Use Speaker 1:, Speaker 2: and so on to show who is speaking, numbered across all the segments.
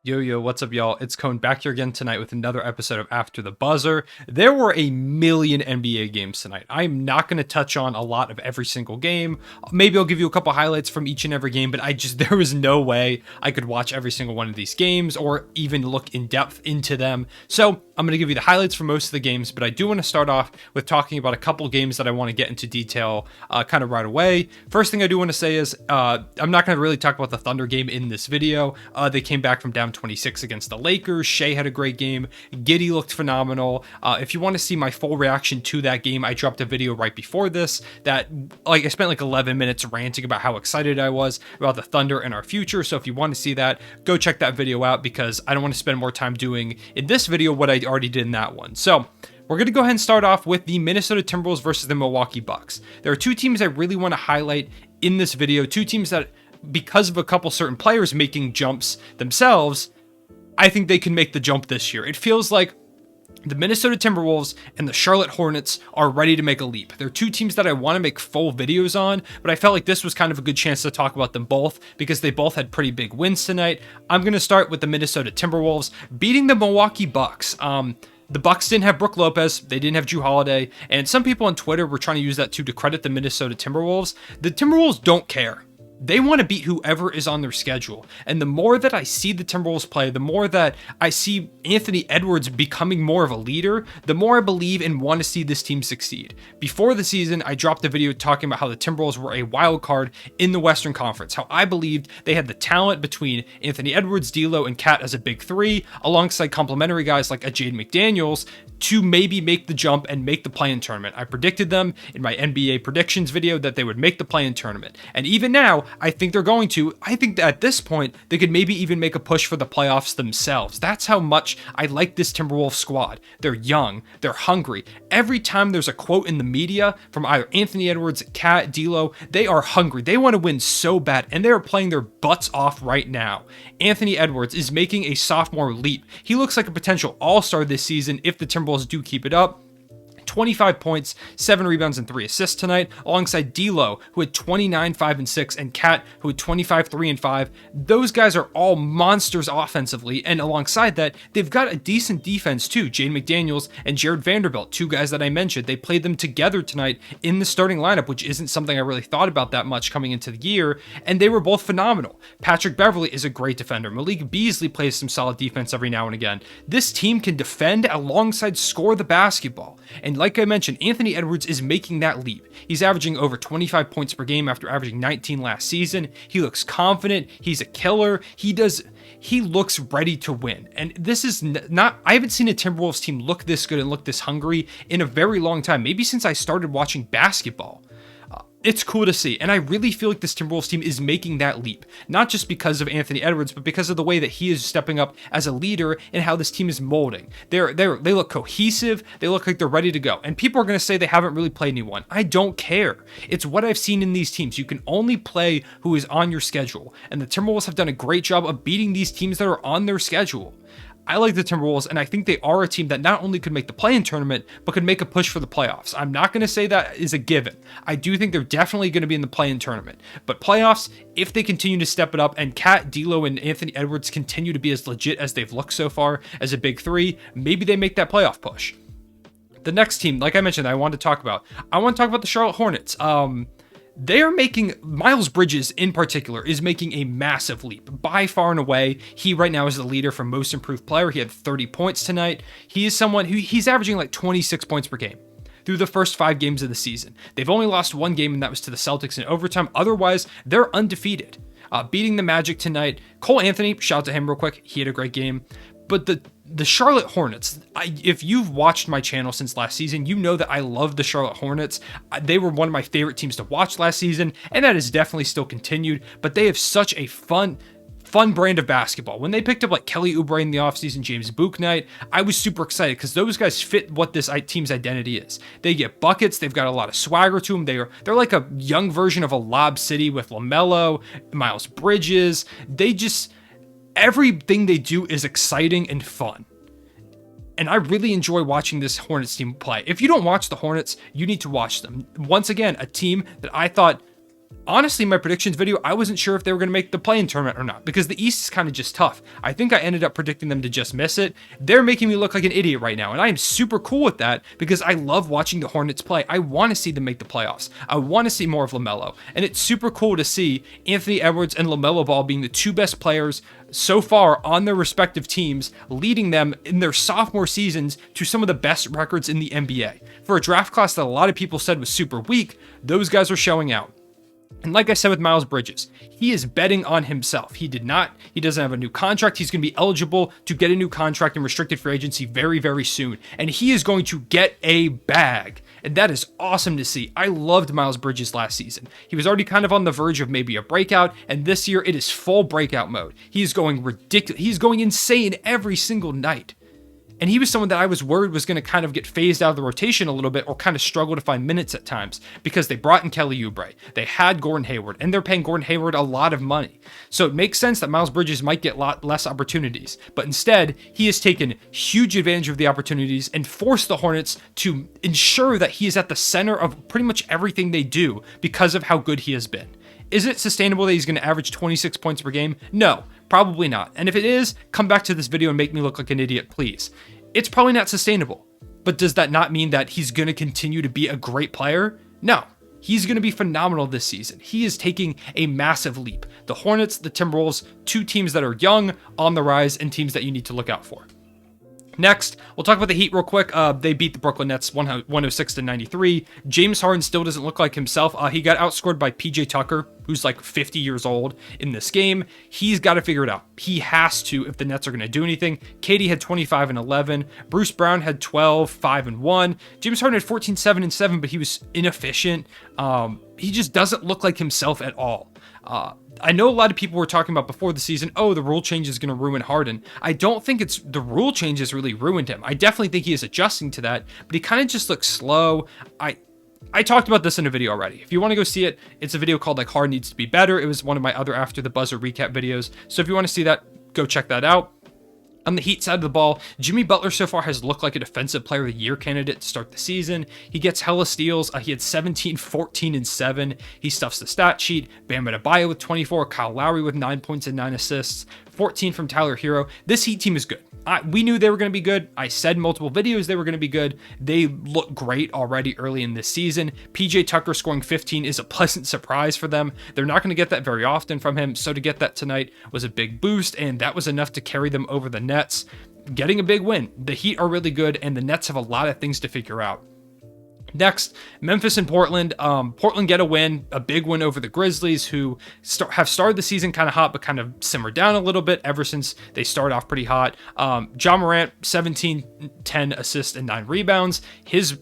Speaker 1: Yo, what's up, y'all? It's Cone back here again tonight with another episode of After the Buzzer. There were a million NBA games tonight. I'm not going to touch on a lot of every single game. Maybe I'll give you a couple highlights from each and every game, but there was no way I could watch every single one of these games or even look in depth into them. So I'm going to give you the highlights for most of the games, but I do want to start off with talking about a couple games that I want to get into detail kind of right away. First thing I do want to say is I'm not going to really talk about the Thunder game in this video. They came back from down 26 against the Lakers. Shea had a great game. Giddey looked phenomenal. If you want to see my full reaction to that game, I dropped a video right before this that I spent 11 minutes ranting about how excited I was about the Thunder and our future. So if you want to see that, go check that video out because I don't want to spend more time doing in this video what I already did in that one. So we're going to go ahead and start off with the Minnesota Timberwolves versus the Milwaukee Bucks. There are two teams I really want to highlight in this video. Two teams that, because of a couple certain players making jumps themselves, I think they can make the jump this year. It feels like the Minnesota Timberwolves and the Charlotte Hornets are ready to make a leap. They're two teams that I want to make full videos on, but I felt like this was kind of a good chance to talk about them both because they both had pretty big wins tonight. I'm going to start with the Minnesota Timberwolves beating the Milwaukee Bucks. The Bucks didn't have Brook Lopez, they didn't have Jrue Holiday, and some people on Twitter were trying to use that to discredit the Minnesota Timberwolves. The Timberwolves don't care. They want to beat whoever is on their schedule. And the more that I see the Timberwolves play, the more that I see Anthony Edwards becoming more of a leader, the more I believe and want to see this team succeed. Before the season, I dropped a video talking about how the Timberwolves were a wild card in the Western Conference, how I believed they had the talent between Anthony Edwards, D'Lo, and Cat as a big three, alongside complementary guys like a Jaden McDaniels, to maybe make the jump and make the play-in tournament. I predicted them in my NBA predictions video that they would make the play-in tournament. And even now, I think they're going to. I think that at this point, they could maybe even make a push for the playoffs themselves. That's how much I like this Timberwolves squad. They're young. They're hungry. Every time there's a quote in the media from either Anthony Edwards, Cat, D'Lo, they are hungry. They want to win so bad, and they are playing their butts off right now. Anthony Edwards is making a sophomore leap. He looks like a potential all-star this season if the Timberwolves do keep it up. 25 points, 7 rebounds, and 3 assists tonight, alongside D'Lo, who had 29, 5, and 6, and Cat, who had 25, 3, and 5. Those guys are all monsters offensively, and alongside that, they've got a decent defense too. Jaden McDaniels and Jared Vanderbilt, two guys that I mentioned, they played them together tonight in the starting lineup, which isn't something I really thought about that much coming into the year, and they were both phenomenal. Patrick Beverley is a great defender. Malik Beasley plays some solid defense every now and again. This team can defend alongside score the basketball, and like I mentioned, Anthony Edwards is making that leap. He's averaging over 25 points per game after averaging 19 last season. He looks confident. He's a killer. He looks ready to win. And this is not, I haven't seen a Timberwolves team look this good and look this hungry in a very long time, maybe since I started watching basketball. It's cool to see, and I really feel like this Timberwolves team is making that leap, not just because of Anthony Edwards, but because of the way that he is stepping up as a leader and how this team is molding. They look cohesive, they look like they're ready to go, and people are going to say they haven't really played anyone. I don't care. It's what I've seen in these teams. You can only play who is on your schedule, and the Timberwolves have done a great job of beating these teams that are on their schedule. I like the Timberwolves, and I think they are a team that not only could make the play-in tournament, but could make a push for the playoffs. I'm not going to say that is a given. I do think they're definitely going to be in the play-in tournament. But playoffs, if they continue to step it up, and Cat, D'Lo, and Anthony Edwards continue to be as legit as they've looked so far as a big three, maybe they make that playoff push. The next team, like I mentioned, I want to talk about the Charlotte Hornets. They are making, Miles Bridges in particular is making a massive leap. By far and away, he right now is the leader for most improved player. He had 30 points tonight. He is someone who, he's averaging 26 points per game through the first 5 games of the season. They've only lost one game, and that was to the Celtics in overtime. Otherwise, they're undefeated. Beating the Magic tonight. Cole Anthony, shout out to him real quick. He had a great game. But the Charlotte Hornets, if you've watched my channel since last season, you know that I love the Charlotte Hornets. They were one of my favorite teams to watch last season, and that has definitely still continued, but they have such a fun brand of basketball. When they picked up Kelly Oubre in the offseason, James Bouknight, I was super excited because those guys fit what this team's identity is. They get buckets, they've got a lot of swagger to them, they're like a young version of a Lob City with LaMelo, Miles Bridges. Everything they do is exciting and fun. And I really enjoy watching this Hornets team play. If you don't watch the Hornets, you need to watch them. Once again, a team that I thought Honestly, my predictions video, I wasn't sure if they were going to make the play-in tournament or not, because the East is kind of just tough. I think I ended up predicting them to just miss it. They're making me look like an idiot right now, and I am super cool with that because I love watching the Hornets play. I want to see them make the playoffs. I want to see more of LaMelo, and it's super cool to see Anthony Edwards and LaMelo Ball being the two best players so far on their respective teams, leading them in their sophomore seasons to some of the best records in the NBA. For a draft class that a lot of people said was super weak, those guys are showing out. And like I said with Miles Bridges, he is betting on himself. He doesn't have a new contract. He's going to be eligible to get a new contract in restricted free agency very, very soon. And he is going to get a bag. And that is awesome to see. I loved Miles Bridges last season. He was already kind of on the verge of maybe a breakout. And this year it is full breakout mode. He's going ridiculous. He's going insane every single night. And he was someone that I was worried was going to kind of get phased out of the rotation a little bit or kind of struggle to find minutes at times because they brought in Kelly Oubre. They had Gordon Hayward, and they're paying Gordon Hayward a lot of money. So it makes sense that Miles Bridges might get a lot less opportunities. But instead, he has taken huge advantage of the opportunities and forced the Hornets to ensure that he is at the center of pretty much everything they do because of how good he has been. Is it sustainable that he's going to average 26 points per game? No, probably not. And if it is, come back to this video and make me look like an idiot, please. It's probably not sustainable. But does that not mean that he's going to continue to be a great player? No. He's going to be phenomenal this season. He is taking a massive leap. The Hornets, the Timberwolves, two teams that are young, on the rise, and teams that you need to look out for. Next, we'll talk about the Heat real quick. They beat the Brooklyn Nets 106-93. James Harden still doesn't look like himself. He got outscored by PJ Tucker, who's like 50 years old in this game. He's got to figure it out. He has to if the Nets are going to do anything. KD had 25 and 11. Bruce Brown had 12, 5 and 1. James Harden had 14, 7 and 7, but he was inefficient. He just doesn't look like himself at all. I know a lot of people were talking about before the season, oh, the rule change is going to ruin Harden. I don't think it's the rule changes really ruined him. I definitely think he is adjusting to that, but he kind of just looks slow. I talked about this in a video already. If you want to go see it, it's a video called like Harden Needs to Be Better. It was one of my other After the Buzzer recap videos. So if you want to see that, go check that out. On the Heat side of the ball, Jimmy Butler so far has looked like a Defensive Player of the Year candidate to start the season. He gets hella steals. He had 17, 14, and 7. He stuffs the stat sheet. Bam Adebayo with 24. Kyle Lowry with 9 points and 9 assists. 14 from Tyler Hero. This Heat team is good. We knew they were going to be good. I said multiple videos they were going to be good. They look great already early in this season. PJ Tucker scoring 15 is a pleasant surprise for them. They're not going to get that very often from him, so to get that tonight was a big boost, and that was enough to carry them over the Nets, getting a big win. The Heat are really good, and the Nets have a lot of things to figure out. Next, Memphis and Portland. Portland get a win, a big win over the Grizzlies, who have started the season kind of hot, but kind of simmered down a little bit ever since they started off pretty hot. Ja Morant, 17, 10 assists, and 9 rebounds. His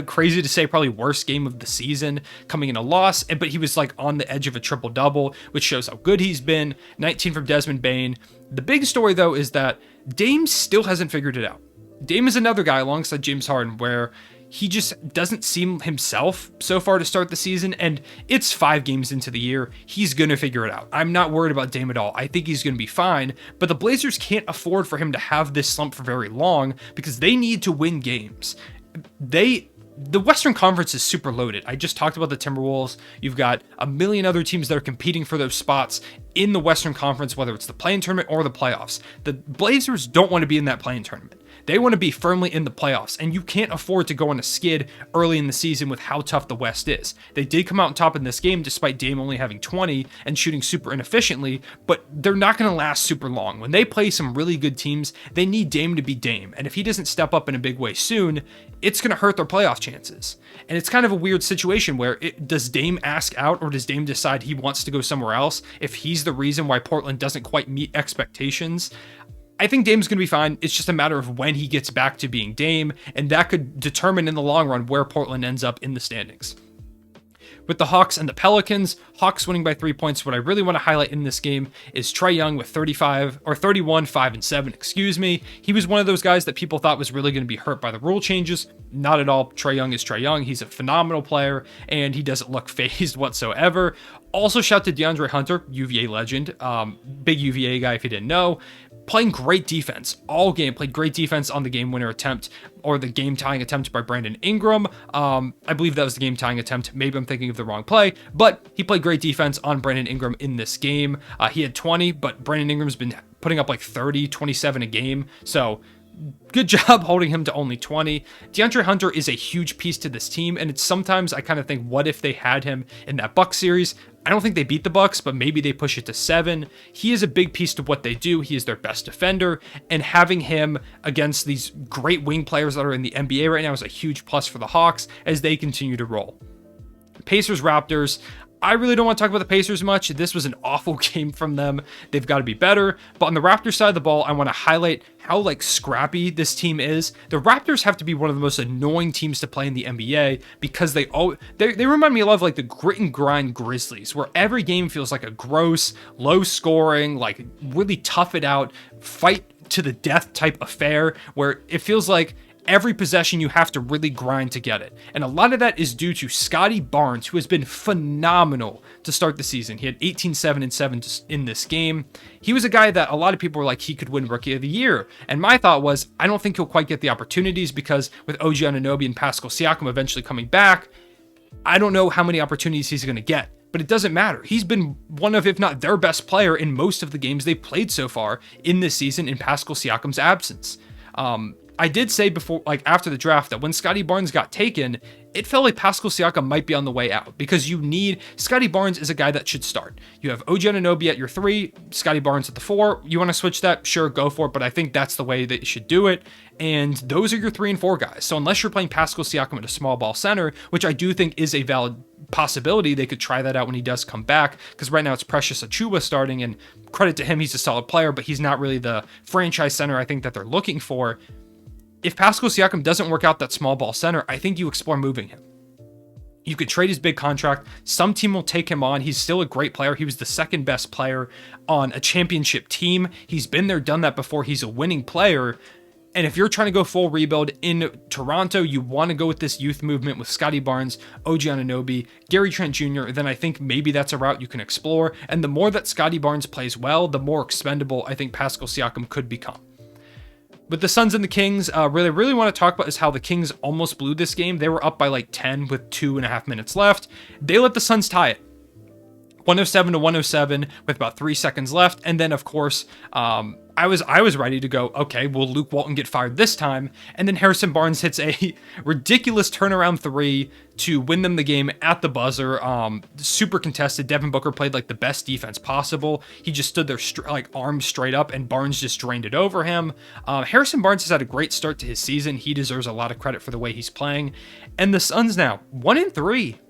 Speaker 1: crazy to say, probably worst game of the season, coming in a loss, but he was like on the edge of a triple-double, which shows how good he's been. 19 from Desmond Bane. The big story, though, is that Dame still hasn't figured it out. Dame is another guy alongside James Harden where he just doesn't seem himself so far to start the season, and it's 5 games into the year. He's going to figure it out. I'm not worried about Dame at all. I think he's going to be fine, but the Blazers can't afford for him to have this slump for very long because they need to win games. The Western Conference is super loaded. I just talked about the Timberwolves. You've got a million other teams that are competing for those spots in the Western Conference, whether it's the play-in tournament or the playoffs. The Blazers don't want to be in that play-in tournament. They want to be firmly in the playoffs, and you can't afford to go on a skid early in the season with how tough the West is. They did come out on top in this game despite Dame only having 20 and shooting super inefficiently, but they're not going to last super long. When they play some really good teams, they need Dame to be Dame, and if he doesn't step up in a big way soon, it's going to hurt their playoff chances. And it's kind of a weird situation where does Dame ask out, or does Dame decide he wants to go somewhere else if he's the reason why Portland doesn't quite meet expectations? I think Dame's going to be fine. It's just a matter of when he gets back to being Dame, and that could determine in the long run where Portland ends up in the standings. With the Hawks and the Pelicans, Hawks winning by 3 points. What I really want to highlight in this game is Trae Young with 31, 5 and 7, He was one of those guys that people thought was really going to be hurt by the rule changes. Not at all. Trae Young is Trae Young. He's a phenomenal player, and he doesn't look phased whatsoever. Also, shout to DeAndre Hunter, UVA legend. Big UVA guy if you didn't know. playing great defense all game, played great defense on the game winner attempt or the game tying attempt by Brandon Ingram. I believe that was the game tying attempt. Maybe I'm thinking of the wrong play, but he played great defense on Brandon Ingram in this game. He had 20, but Brandon Ingram's been putting up like 30, 27 a game. So good job holding him to only 20. DeAndre Hunter is a huge piece to this team, and it's sometimes I kind of think, what if they had him in that Bucks series? I don't think they beat the Bucks, but maybe they push it to 7. He is a big piece to what they do. He is their best defender, and having him against these great wing players that are in the NBA right now is a huge plus for the Hawks as they continue to roll. Pacers, Raptors. I really don't want to talk about the Pacers much. This was an awful game from them. They've got to be better. But on the Raptors side of the ball, I want to highlight how scrappy this team is. The Raptors have to be one of the most annoying teams to play in the NBA because they remind me a lot of the grit and grind Grizzlies, where every game feels like a gross, low scoring, really tough it out, fight to the death type affair, where it feels like every possession you have to really grind to get it. And a lot of that is due to Scottie Barnes, who has been phenomenal to start the season. He had 18, 7, and 7 in this game. He was a guy that a lot of people were like, he could win Rookie of the Year. And my thought was, I don't think he'll quite get the opportunities because with OG Anunoby and Pascal Siakam eventually coming back, I don't know how many opportunities he's going to get. But it doesn't matter. He's been one of, if not their best player in most of the games they've played so far in this season in Pascal Siakam's absence. I did say before, after the draft, that when Scottie Barnes got taken, it felt like Pascal Siakam might be on the way out because Scottie Barnes is a guy that should start. You have OG Anunoby at your 3, Scottie Barnes at the 4. You want to switch that? Sure, go for it. But I think that's the way that you should do it. And those are your 3 and 4 guys. So unless you're playing Pascal Siakam at a small ball center, which I do think is a valid possibility, they could try that out when he does come back, because right now it's Precious Achiuwa starting, and credit to him, he's a solid player, but he's not really the franchise center I think that they're looking for. If Pascal Siakam doesn't work out that small ball center, I think you explore moving him. You could trade his big contract. Some team will take him on. He's still a great player. He was the second best player on a championship team. He's been there, done that before. He's a winning player. And if you're trying to go full rebuild in Toronto, you want to go with this youth movement with Scottie Barnes, OG Anunoby, Gary Trent Jr., then I think maybe that's a route you can explore. And the more that Scottie Barnes plays well, the more expendable I think Pascal Siakam could become. With the Suns and the Kings, really want to talk about is how the Kings almost blew this game. They were up by 10 with 2.5 minutes left. They let the Suns tie it. 107-107 with about 3 seconds left. And then, of course, I was ready to go, okay, will Luke Walton get fired this time? And then Harrison Barnes hits a ridiculous turnaround 3 to win them the game at the buzzer. Super contested. Devin Booker played the best defense possible. He just stood there arms straight up, and Barnes just drained it over him. Harrison Barnes has had a great start to his season. He deserves a lot of credit for the way he's playing. And the Suns now 1-3.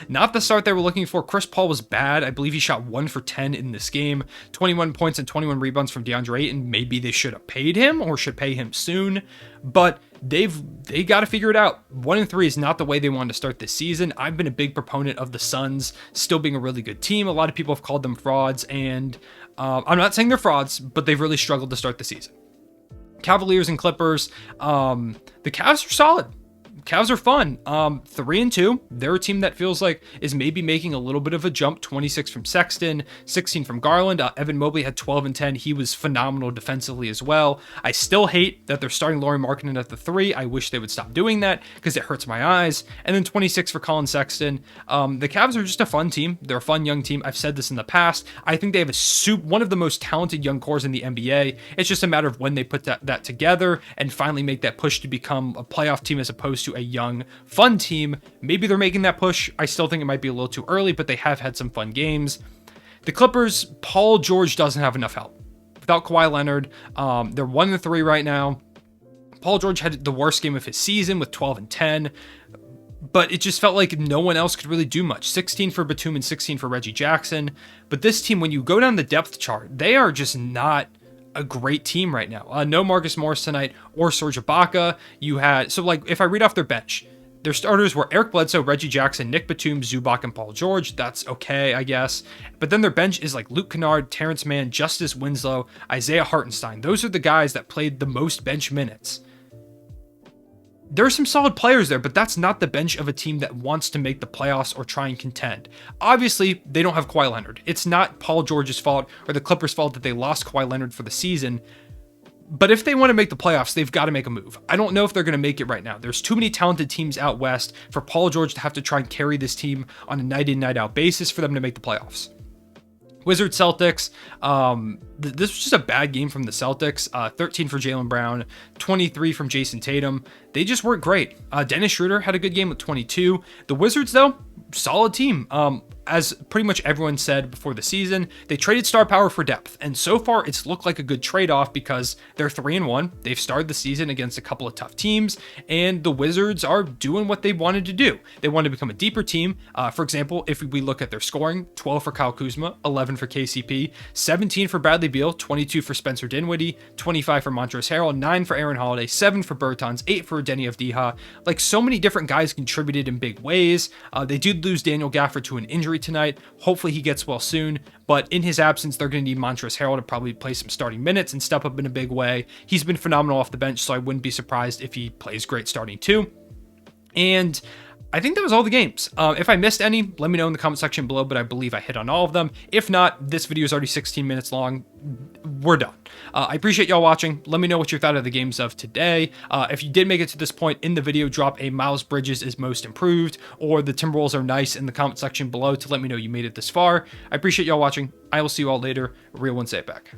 Speaker 1: Not the start they were looking for. Chris Paul was bad. I believe he shot 1 for 10 in this game. 21 points and 21 rebounds from DeAndre Ayton. Maybe they should have paid him or should pay him soon. But they got to figure it out. 1-3 is not the way they wanted to start this season. I've been a big proponent of the Suns still being a really good team. A lot of people have called them frauds, and I'm not saying they're frauds, but they've really struggled to start the season. Cavaliers and Clippers. The Cavs are solid. Cavs are fun. 3-2. They're a team that feels like is maybe making a little bit of a jump. 26 from Sexton, 16 from Garland. Evan Mobley had 12 and 10. He was phenomenal defensively as well. I still hate that they're starting Lauri Markkanen at the 3. I wish they would stop doing that because it hurts my eyes. And then 26 for Colin Sexton. The Cavs are just a fun team. They're a fun young team. I've said this in the past. I think they have one of the most talented young cores in the NBA. It's just a matter of when they put that together and finally make that push to become a playoff team as opposed to a young, fun team. Maybe they're making that push. I still think it might be a little too early, but they have had some fun games. The Clippers, Paul George doesn't have enough help. Without Kawhi Leonard, they're 1-3 right now. Paul George had the worst game of his season with 12 and 10, but it just felt like no one else could really do much. 16 for Batum and 16 for Reggie Jackson. But this team, when you go down the depth chart, they are just not a great team right now. No Marcus Morris tonight or Serge Ibaka. If I read off their bench, their starters were Eric Bledsoe, Reggie Jackson, Nick Batum, Zubac, and Paul George. That's okay, I guess. But then their bench is Luke Kennard, Terrence Mann, Justice Winslow, Isaiah Hartenstein. Those are the guys that played the most bench minutes. There are some solid players there, but that's not the bench of a team that wants to make the playoffs or try and contend. Obviously, they don't have Kawhi Leonard. It's not Paul George's fault or the Clippers' fault that they lost Kawhi Leonard for the season. But if they want to make the playoffs, they've got to make a move. I don't know if they're going to make it right now. There's too many talented teams out west for Paul George to have to try and carry this team on a night in, night out basis for them to make the playoffs. Wizards Celtics. This was just a bad game from the Celtics. 13 for Jaylen Brown, 23 from Jason Tatum. They just weren't great. Dennis Schroeder had a good game with 22. The Wizards, though, solid team. As pretty much everyone said before the season, they traded star power for depth, and so far it's looked like a good trade-off because they're 3-1. They've started the season against a couple of tough teams, and the Wizards are doing what they wanted to do. They wanted to become a deeper team. For example, if we look at their scoring, 12 for Kyle Kuzma, 11 for KCP, 17 for Bradley Beal, 22 for Spencer Dinwiddie, 25 for Montrezl Harrell, 9 for Aaron Holiday, 7 for Bertans, 8 for Deni Avdija. Like, so many different guys contributed in big ways. They did lose Daniel Gafford to an injury tonight. Hopefully he gets well soon, but in his absence, they're going to need Montrezl Harrell to probably play some starting minutes and step up in a big way. He's been phenomenal off the bench, so I wouldn't be surprised if he plays great starting too. And I think that was all the games. If I missed any, let me know in the comment section below, but I believe I hit on all of them. If not, this video is already 16 minutes long. We're done. I appreciate y'all watching. Let me know what you thought of the games of today. If you did make it to this point in the video, drop a Miles Bridges is most improved or the Timberwolves are nice in the comment section below to let me know you made it this far. I appreciate y'all watching. I will see you all later. Real one, say it back.